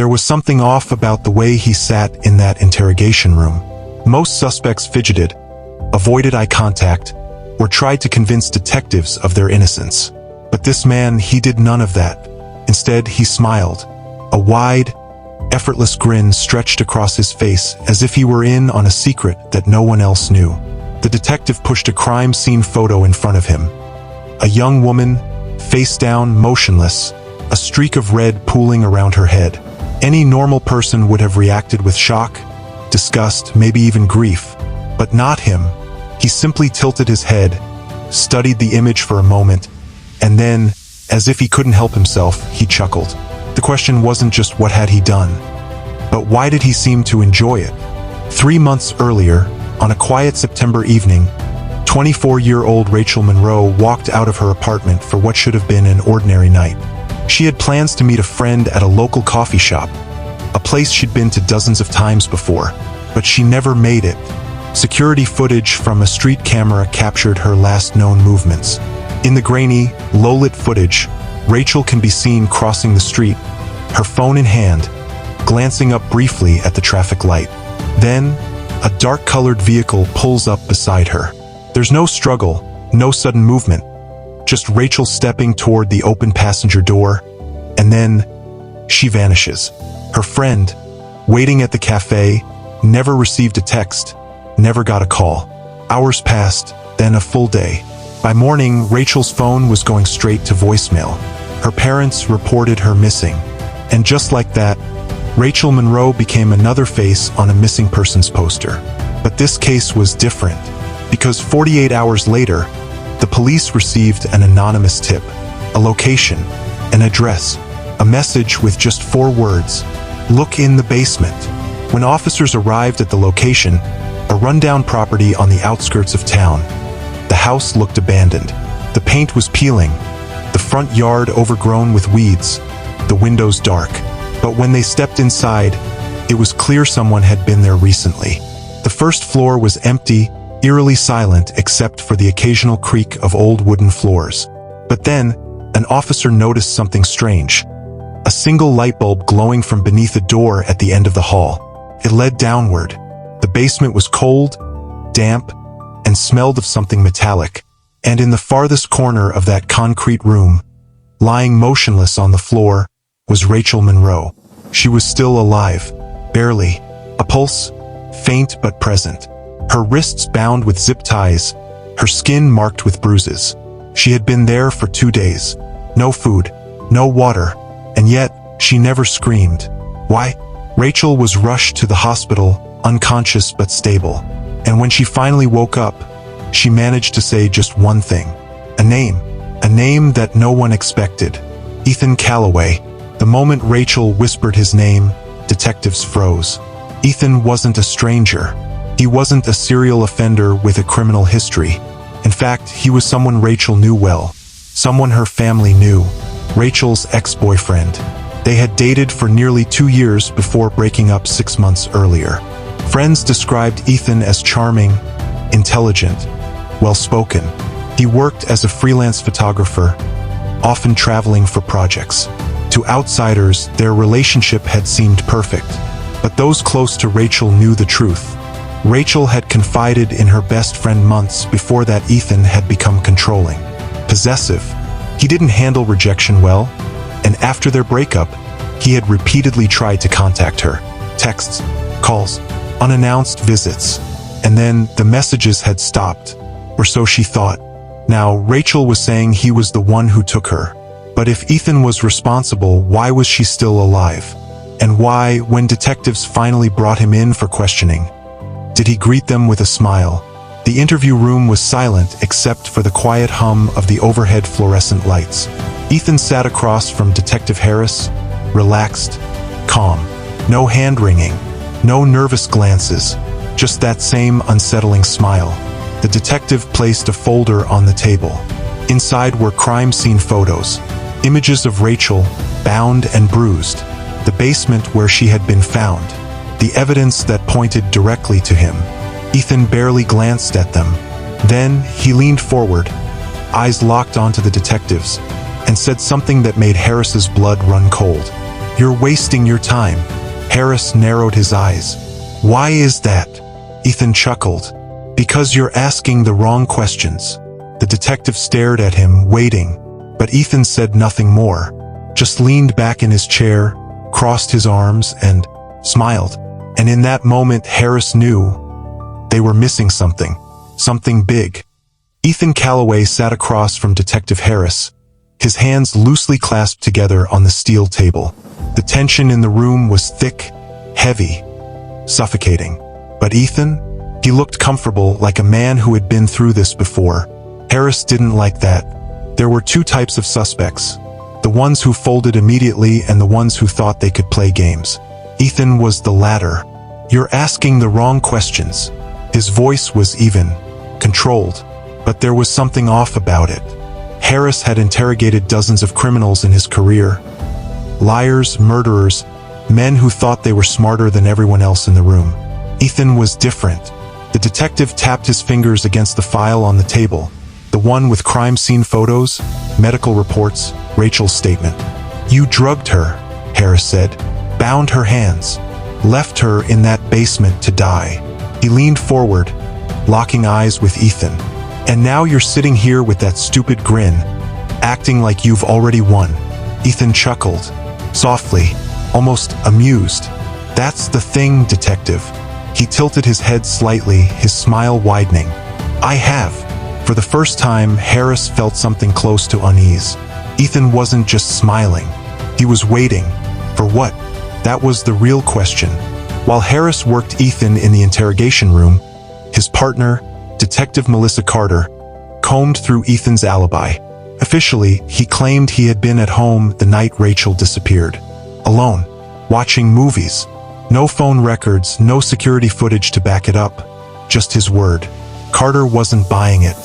There was something off about the way he sat in that interrogation room. Most suspects fidgeted, avoided eye contact, or tried to convince detectives of their innocence. But this man, he did none of that. Instead, he smiled. A wide, effortless grin stretched across his face as if he were in on a secret that no one else knew. The detective pushed a crime scene photo in front of him. A young woman, face down, motionless, a streak of red pooling around her head. Any normal person would have reacted with shock, disgust, maybe even grief. But not him. He simply tilted his head, studied the image for a moment, and then, as if he couldn't help himself, he chuckled. The question wasn't just what had he done, but why did he seem to enjoy it? 3 months earlier, on a quiet September evening, 24-year-old Rachel Monroe walked out of her apartment for what should have been an ordinary night. She had plans to meet a friend at a local coffee shop, a place she'd been to dozens of times before, but she never made it. Security footage from a street camera captured her last known movements. In the grainy, low-lit footage, Rachel can be seen crossing the street, her phone in hand, glancing up briefly at the traffic light. Then, a dark-colored vehicle pulls up beside her. There's no struggle, no sudden movement, just Rachel stepping toward the open passenger door, and then she vanishes. Her friend, waiting at the cafe, never received a text, never got a call. Hours passed, then a full day. By morning, Rachel's phone was going straight to voicemail. Her parents reported her missing. And just like that, Rachel Monroe became another face on a missing persons poster. But this case was different, because 48 hours later, the police received an anonymous tip, a location, an address, a message with just 4 words: "Look in the basement." When officers arrived at the location, a rundown property on the outskirts of town, the house looked abandoned. The paint was peeling, the front yard overgrown with weeds, the windows dark. But when they stepped inside, it was clear someone had been there recently. The first floor was empty, eerily silent except for the occasional creak of old wooden floors. But then, an officer noticed something strange. A single light bulb glowing from beneath a door at the end of the hall. It led downward. The basement was cold, damp, and smelled of something metallic. And in the farthest corner of that concrete room, lying motionless on the floor, was Rachel Monroe. She was still alive, barely, a pulse, faint but present. Her wrists bound with zip ties, her skin marked with bruises. She had been there for 2 days. No food, no water, and yet she never screamed. Why? Rachel was rushed to the hospital, unconscious but stable. And when she finally woke up, she managed to say just one thing. A name that no one expected. Ethan Calloway. The moment Rachel whispered his name, detectives froze. Ethan wasn't a stranger. He wasn't a serial offender with a criminal history. In fact, he was someone Rachel knew well. Someone her family knew. Rachel's ex-boyfriend. They had dated for nearly 2 years before breaking up 6 months earlier. Friends described Ethan as charming, intelligent, well-spoken. He worked as a freelance photographer, often traveling for projects. To outsiders, their relationship had seemed perfect. But those close to Rachel knew the truth. Rachel had confided in her best friend months before that Ethan had become controlling, possessive. He didn't handle rejection well, and after their breakup, he had repeatedly tried to contact her. Texts, calls, unannounced visits. And then the messages had stopped, or so she thought. Now, Rachel was saying he was the one who took her. But if Ethan was responsible, why was she still alive? And why, when detectives finally brought him in for questioning, did he greet them with a smile? The interview room was silent except for the quiet hum of the overhead fluorescent lights. Ethan sat across from Detective Harris, relaxed, calm. No hand-wringing, no nervous glances, just that same unsettling smile. The detective placed a folder on the table. Inside were crime scene photos, images of Rachel, bound and bruised, the basement where she had been found, the evidence that pointed directly to him. Ethan barely glanced at them. Then he leaned forward, eyes locked onto the detectives, and said something that made Harris's blood run cold. You're wasting your time." Harris narrowed his eyes. "Why is that?" Ethan chuckled. "Because you're asking the wrong questions." The detective stared at him, waiting, but Ethan said nothing more, just leaned back in his chair, crossed his arms, and smiled. And in that moment, Harris knew they were missing something big. Ethan Calloway sat across from Detective Harris, his hands loosely clasped together on the steel table. The tension in the room was thick, heavy, suffocating. But Ethan? He looked comfortable, like a man who had been through this before. Harris didn't like that. There were two types of suspects: the ones who folded immediately and the ones who thought they could play games. Ethan was the latter. "You're asking the wrong questions." His voice was even, controlled, but there was something off about it. Harris had interrogated dozens of criminals in his career. Liars, murderers, men who thought they were smarter than everyone else in the room. Ethan was different. The detective tapped his fingers against the file on the table, the one with crime scene photos, medical reports, Rachel's statement. "You drugged her," Harris said, "bound her hands, left her in that basement to die." He leaned forward, locking eyes with Ethan. "And now you're sitting here with that stupid grin, acting like you've already won." Ethan chuckled, softly, almost amused. "That's the thing, detective." He tilted his head slightly, his smile widening. "I have." For the first time, Harris felt something close to unease. Ethan wasn't just smiling. He was waiting. For what? That was the real question. While Harris worked Ethan in the interrogation room, his partner, Detective Melissa Carter, combed through Ethan's alibi. Officially, he claimed he had been at home the night Rachel disappeared. Alone, watching movies. No phone records, no security footage to back it up. Just his word. Carter wasn't buying it.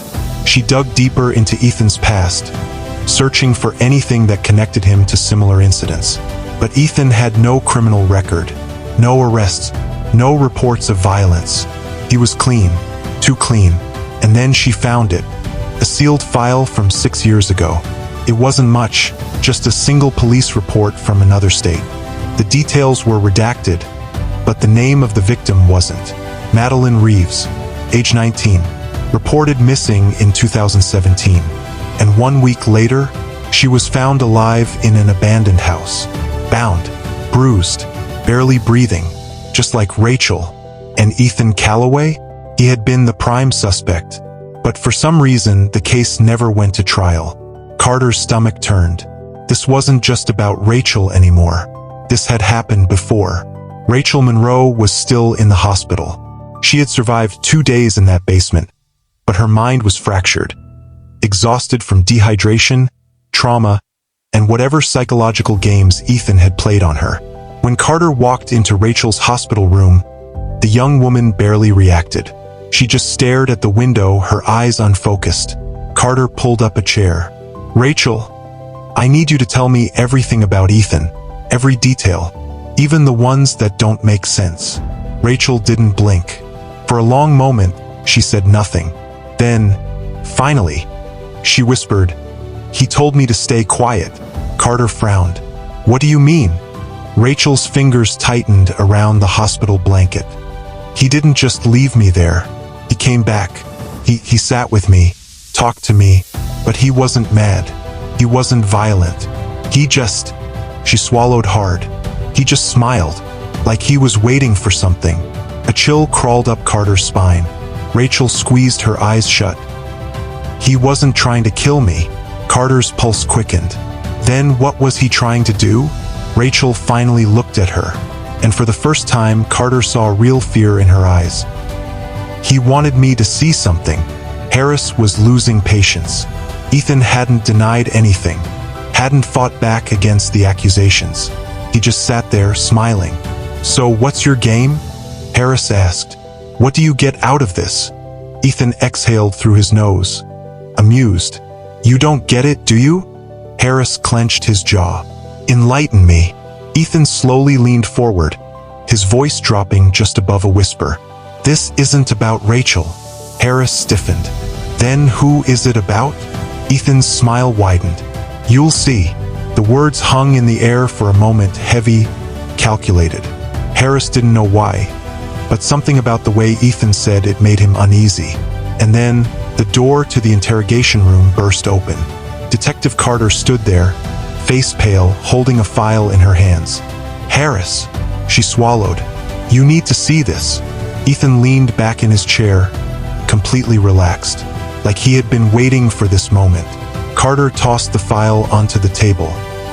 She dug deeper into Ethan's past, searching for anything that connected him to similar incidents. But Ethan had no criminal record, no arrests, no reports of violence. He was clean, too clean. And then she found it. A sealed file from 6 years ago. It wasn't much, just a single police report from another state. The details were redacted, but the name of the victim wasn't. Madeline Reeves, age 19, reported missing in 2017. And 1 week later, she was found alive in an abandoned house. Bound, bruised, barely breathing, just like Rachel. And Ethan Calloway? He had been the prime suspect. But for some reason, the case never went to trial. Carter's stomach turned. This wasn't just about Rachel anymore. This had happened before. Rachel Monroe was still in the hospital. She had survived 2 days in that basement, but her mind was fractured, exhausted from dehydration, trauma, and whatever psychological games Ethan had played on her. When Carter walked into Rachel's hospital room, the young woman barely reacted. She just stared at the window, her eyes unfocused. Carter pulled up a chair. "Rachel, I need you to tell me everything about Ethan. Every detail. Even the ones that don't make sense." Rachel didn't blink. For a long moment, she said nothing. Then, finally, she whispered, "He told me to stay quiet." Carter frowned. "What do you mean?" Rachel's fingers tightened around the hospital blanket. "He didn't just leave me there. He came back. He sat with me, talked to me, but he wasn't mad. He wasn't violent. He just..." She swallowed hard. "He just smiled, like he was waiting for something." A chill crawled up Carter's spine. Rachel squeezed her eyes shut. "He wasn't trying to kill me." Carter's pulse quickened. Then what was he trying to do? Rachel finally looked at her, and for the first time, Carter saw real fear in her eyes. "He wanted me to see something." Harris was losing patience. Ethan hadn't denied anything, hadn't fought back against the accusations. He just sat there, smiling. "So what's your game?" Harris asked. "What do you get out of this?" Ethan exhaled through his nose, amused. "You don't get it, do you?" Harris clenched his jaw. "Enlighten me." Ethan slowly leaned forward, his voice dropping just above a whisper. "This isn't about Rachel." Harris stiffened. "Then who is it about?" Ethan's smile widened. "You'll see." The words hung in the air for a moment, heavy, calculated. Harris didn't know why, but something about the way Ethan said it made him uneasy. And then, the door to the interrogation room burst open. Detective Carter stood there, face pale, holding a file in her hands. "Harris," she swallowed. "You need to see this." Ethan leaned back in his chair, completely relaxed, like he had been waiting for this moment. Carter tossed the file onto the table.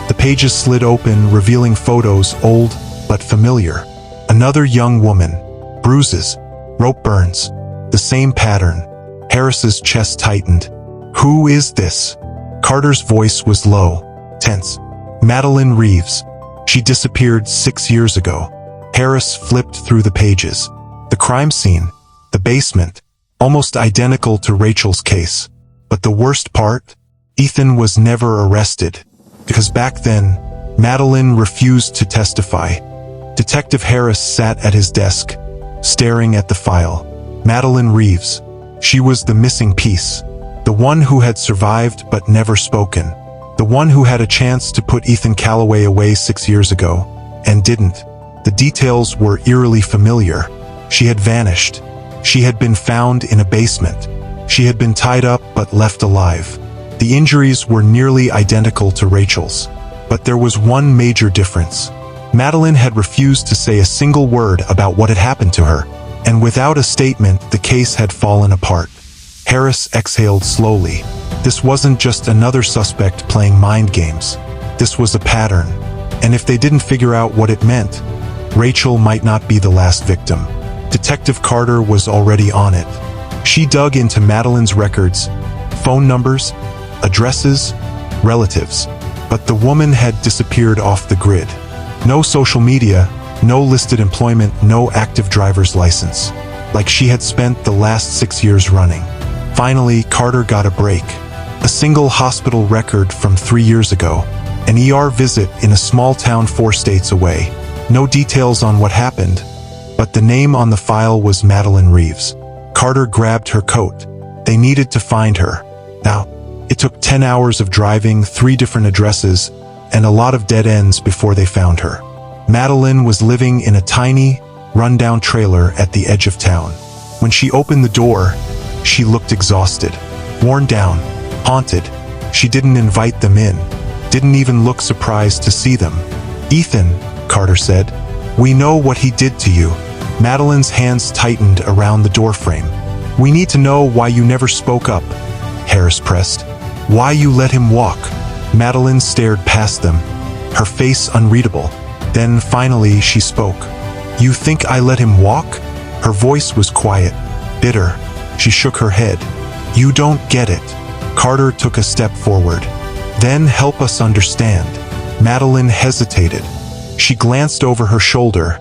The pages slid open, revealing photos, old but familiar. Another young woman. Bruises. Rope burns. The same pattern. Harris's chest tightened. "Who is this?" Carter's voice was low, tense. "Madeline Reeves. She disappeared 6 years ago." Harris flipped through the pages. The crime scene, the basement, almost identical to Rachel's case. But the worst part? Ethan was never arrested. Because back then, Madeline refused to testify. Detective Harris sat at his desk, staring at the file. Madeline Reeves. She was the missing piece. The one who had survived but never spoken. The one who had a chance to put Ethan Calloway away 6 years ago, and didn't. The details were eerily familiar. She had vanished. She had been found in a basement. She had been tied up but left alive. The injuries were nearly identical to Rachel's. But there was one major difference. Madeline had refused to say a single word about what had happened to her, and without a statement, the case had fallen apart. Harris exhaled slowly. This wasn't just another suspect playing mind games. This was a pattern, and if they didn't figure out what it meant, Rachel might not be the last victim. Detective Carter was already on it. She dug into Madeline's records, phone numbers, addresses, relatives. But the woman had disappeared off the grid. No social media, no listed employment, no active driver's license. Like she had spent the last 6 years running. Finally, Carter got a break. A single hospital record from 3 years ago. An ER visit in a small town 4 states away. No details on what happened, but the name on the file was Madeline Reeves. Carter grabbed her coat. They needed to find her. Now, it took 10 hours of driving, 3 different addresses, and a lot of dead ends before they found her. Madeline was living in a tiny, run-down trailer at the edge of town. When she opened the door, she looked exhausted, worn down, haunted. She didn't invite them in, didn't even look surprised to see them. "Ethan," Carter said, "we know what he did to you." Madeline's hands tightened around the doorframe. "We need to know why you never spoke up," Harris pressed. "Why you let him walk?" Madeline stared past them, her face unreadable. Then finally she spoke. "You think I let him walk?" Her voice was quiet, bitter. She shook her head. "You don't get it." Carter took a step forward. "Then help us understand." Madeline hesitated. She glanced over her shoulder,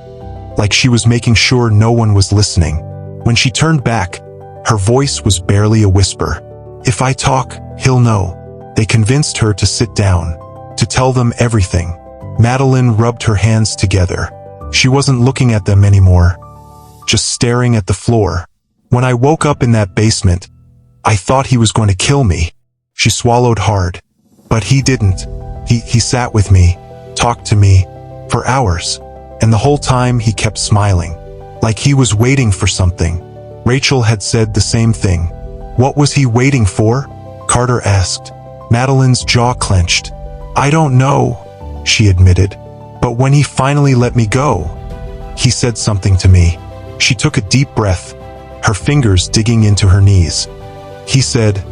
like she was making sure no one was listening. When she turned back, her voice was barely a whisper. "If I talk, he'll know." They convinced her to sit down, to tell them everything. Madeline rubbed her hands together. She wasn't looking at them anymore, just staring at the floor. "When I woke up in that basement, I thought he was going to kill me." She swallowed hard. "But he didn't. He sat with me, talked to me, for hours. And the whole time he kept smiling, like he was waiting for something." Rachel had said the same thing. "What was he waiting for?" Carter asked. Madeline's jaw clenched. "I don't know," she admitted. "But when he finally let me go, he said something to me." She took a deep breath, her fingers digging into her knees. He said,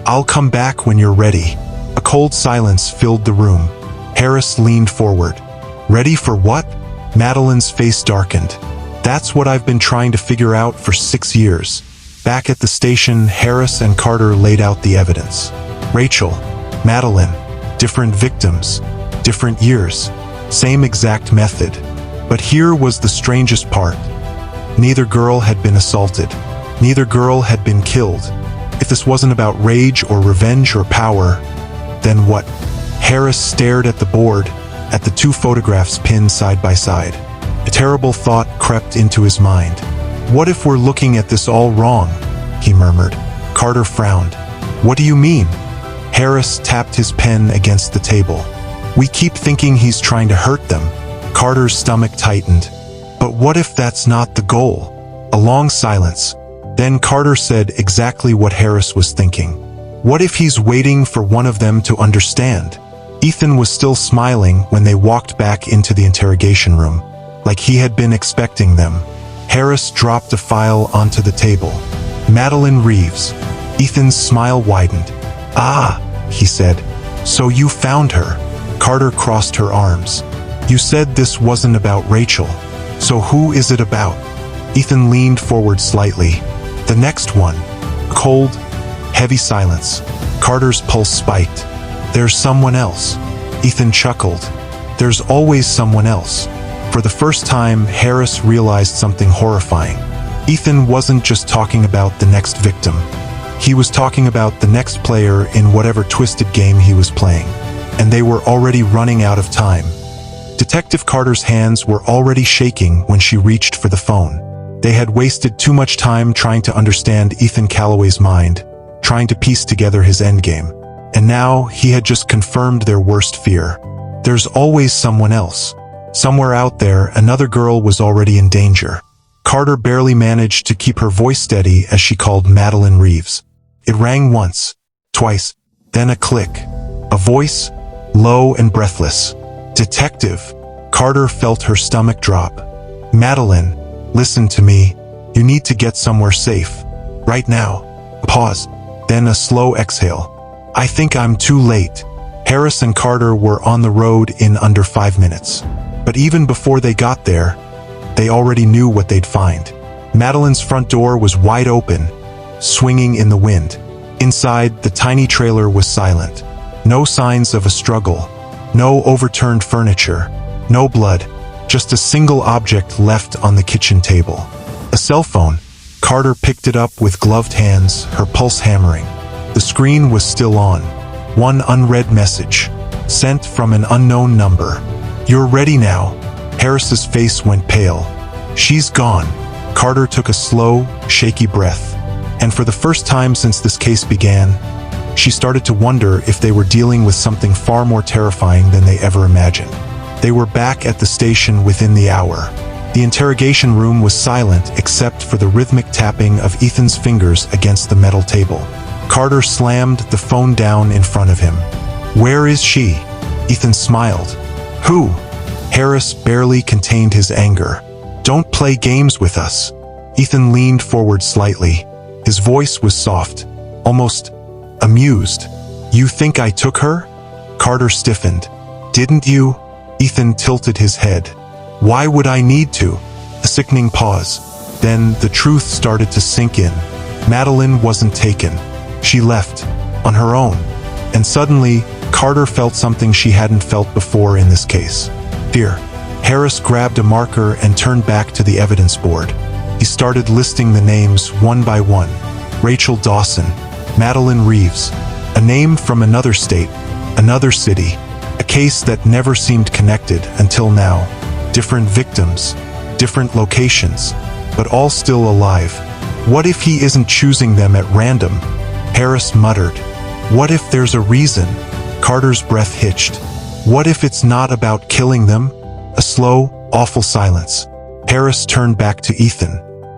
"I'll come back when you're ready." A cold silence filled the room. Harris leaned forward. "Ready for what?" Madeline's face darkened. "That's what I've been trying to figure out for 6 years." Back at the station, Harris and Carter laid out the evidence. Rachel, Madeline, different victims, different years, same exact method. But here was the strangest part. Neither girl had been assaulted. Neither girl had been killed. If this wasn't about rage or revenge or power, then what? Harris stared at the board, at the 2 photographs pinned side by side. A terrible thought crept into his mind. "What if we're looking at this all wrong?" he murmured. Carter frowned. "What do you mean?" Harris tapped his pen against the table. We keep thinking he's trying to hurt them. Carter's stomach tightened. But what if that's not the goal? A long silence. Then Carter said exactly what Harris was thinking. What if he's waiting for one of them to understand? Ethan was still smiling when they walked back into the interrogation room, like he had been expecting them. Harris dropped a file onto the table. Madeline Reeves. Ethan's smile widened. Ah, he said. So you found her. Carter crossed her arms. You said this wasn't about Rachel. So who is it about? Ethan leaned forward slightly. The next one. Cold, heavy silence. Carter's pulse spiked. There's someone else. Ethan chuckled. There's always someone else. For the first time, Harris realized something horrifying. Ethan wasn't just talking about the next victim. He was talking about the next player in whatever twisted game he was playing. And they were already running out of time. Detective Carter's hands were already shaking when she reached for the phone. They had wasted too much time trying to understand Ethan Calloway's mind, trying to piece together his endgame. And now he had just confirmed their worst fear. There's always someone else. Somewhere out there, another girl was already in danger. Carter barely managed to keep her voice steady as she called Madeline Reeves. It rang once, twice, then a click. A voice, low and breathless. Detective. Carter felt her stomach drop. Madeline, listen to me. You need to get somewhere safe. Right now. A pause, then a slow exhale. I think I'm too late. Harris and Carter were on the road in under 5 minutes. But even before they got there, they already knew what they'd find. Madeline's front door was wide open, swinging in the wind. Inside, the tiny trailer was silent. No signs of a struggle. No overturned furniture. No blood. Just a single object left on the kitchen table. A cell phone. Carter picked it up with gloved hands, her pulse hammering. The screen was still on. One unread message, sent from an unknown number. You're ready now. Harris's face went pale. She's gone. Carter took a slow, shaky breath. And for the first time since this case began, she started to wonder if they were dealing with something far more terrifying than they ever imagined. They were back at the station within the hour. The interrogation room was silent except for the rhythmic tapping of Ethan's fingers against the metal table. Carter slammed the phone down in front of him. Where is she? Ethan smiled. Who? Harris barely contained his anger. Don't play games with us. Ethan leaned forward slightly. His voice was soft, almost amused. You think I took her? Carter stiffened. Didn't you? Ethan tilted his head. Why would I need to? A sickening pause. Then the truth started to sink in. Madeline wasn't taken. She left, on her own. And suddenly, Carter felt something she hadn't felt before in this case. Fear. Harris grabbed a marker and turned back to the evidence board. He started listing the names one by one. Rachel Dawson, Madeline Reeves, a name from another state, another city, a case that never seemed connected until now. Different victims, different locations, but all still alive. What if he isn't choosing them at random? Harris muttered. What if there's a reason? Carter's breath hitched. What if it's not about killing them? A slow, awful silence. Harris turned back to Ethan.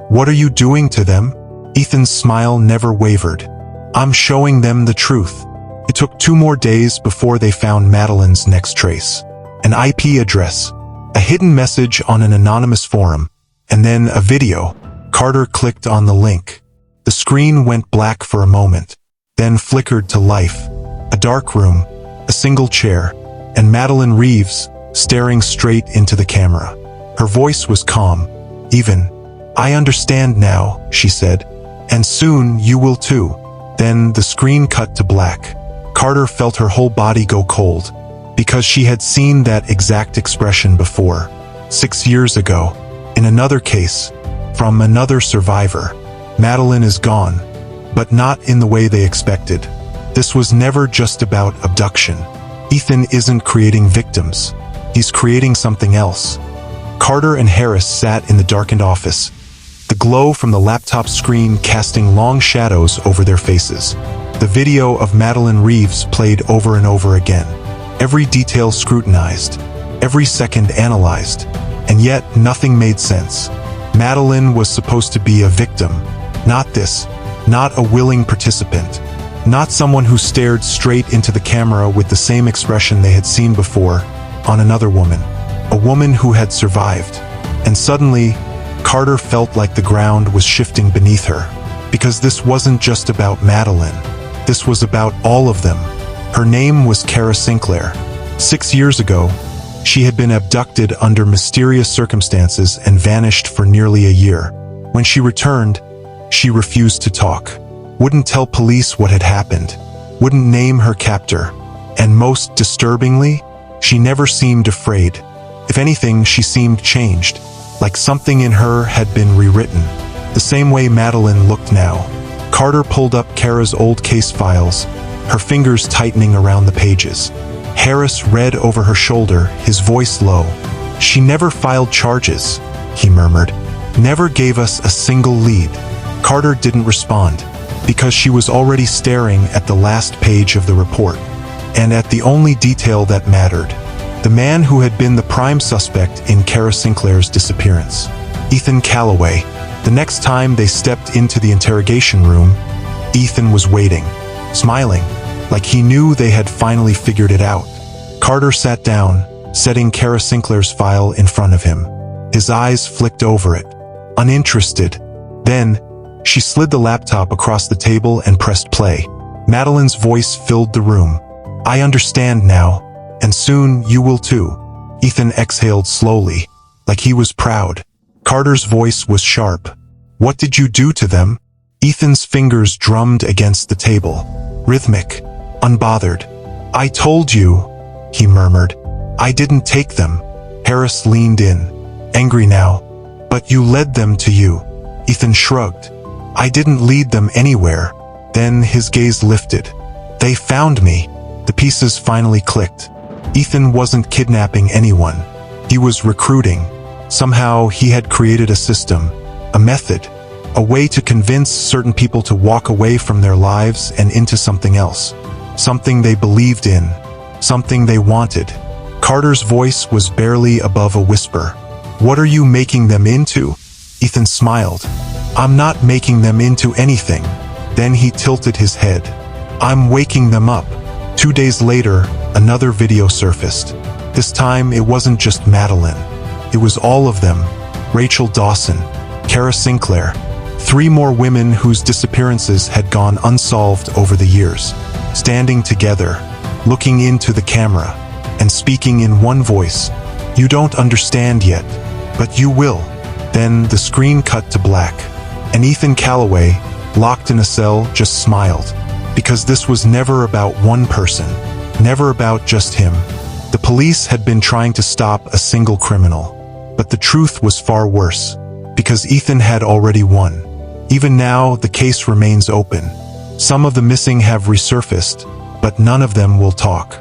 What are you doing to them? Ethan's smile never wavered. I'm showing them the truth. It took 2 more days before they found Madeline's next trace. An IP address, a hidden message on an anonymous forum, and then a video. Carter clicked on the link. The screen went black for a moment, then flickered to life. A dark room, a single chair, and Madeline Reeves staring straight into the camera. Her voice was calm, even. I understand now, she said, and soon you will too. Then the screen cut to black. Carter felt her whole body go cold, because she had seen that exact expression before, 6 years ago, in another case, from another survivor. Madeline is gone, but not in the way they expected. This was never just about abduction. Ethan isn't creating victims. He's creating something else. Carter and Harris sat in the darkened office, the glow from the laptop screen casting long shadows over their faces. The video of Madeline Reeves played over and over again. every detail scrutinized, every second analyzed, and yet nothing made sense. Madeline was supposed to be a victim, not a willing participant, not someone who stared straight into the camera with the same expression they had seen before on another woman, a woman who had survived. And suddenly, Carter felt like the ground was shifting beneath her, because this wasn't just about Madeline. This was about all of them. Her name was Kara Sinclair. 6 years ago, she had been abducted under mysterious circumstances and vanished for nearly a year. When she returned, she refused to talk, wouldn't tell police what had happened, wouldn't name her captor, and most disturbingly, she never seemed afraid. If anything, she seemed changed, like something in her had been rewritten, the same way Madeline looked now. Carter pulled up Kara's old case files, her fingers tightening around the pages. Harris read over her shoulder, his voice low. "She never filed charges," he murmured. "Never gave us a single lead." Carter didn't respond, because she was already staring at the last page of the report, and at the only detail that mattered. The man who had been the prime suspect in Kara Sinclair's disappearance. Ethan Calloway. The next time they stepped into the interrogation room, Ethan was waiting, smiling, like he knew they had finally figured it out. Carter sat down, setting Kara Sinclair's file in front of him. His eyes flicked over it, uninterested. Then, she slid the laptop across the table and pressed play. Madeline's voice filled the room. "I understand now, and soon you will too." Ethan exhaled slowly, like he was proud. Carter's voice was sharp. "What did you do to them?" Ethan's fingers drummed against the table, rhythmic, unbothered. "I told you," he murmured. "I didn't take them." Harris leaned in, angry now. "But you led them to you." Ethan shrugged. "I didn't lead them anywhere." Then his gaze lifted. "They found me." The pieces finally clicked. Ethan wasn't kidnapping anyone. He was recruiting. Somehow he had created a system, a method, a way to convince certain people to walk away from their lives and into something else. Something they believed in. Something they wanted. Carter's voice was barely above a whisper. "What are you making them into?" Ethan smiled. "I'm not making them into anything." Then he tilted his head. "I'm waking them up." 2 days later, another video surfaced. This time it wasn't just Madeline. It was all of them. Rachel Dawson, Kara Sinclair, 3 more women whose disappearances had gone unsolved over the years, standing together, looking into the camera, and speaking in one voice. "You don't understand yet, but you will." Then the screen cut to black, and Ethan Calloway, locked in a cell, just smiled, because this was never about one person, never about just him. The police had been trying to stop a single criminal, but the truth was far worse, because Ethan had already won. Even now, the case remains open. Some of the missing have resurfaced, but none of them will talk.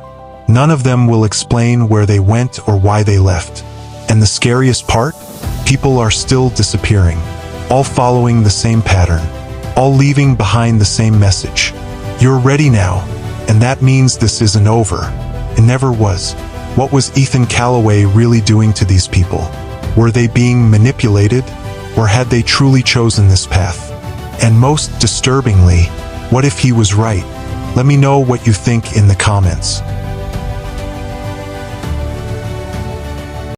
None of them will explain where they went or why they left. And the scariest part? People are still disappearing, all following the same pattern, all leaving behind the same message. You're ready now, and that means this isn't over. It never was. What was Ethan Calloway really doing to these people? Were they being manipulated, or had they truly chosen this path? And most disturbingly, what if he was right? Let me know what you think in the comments.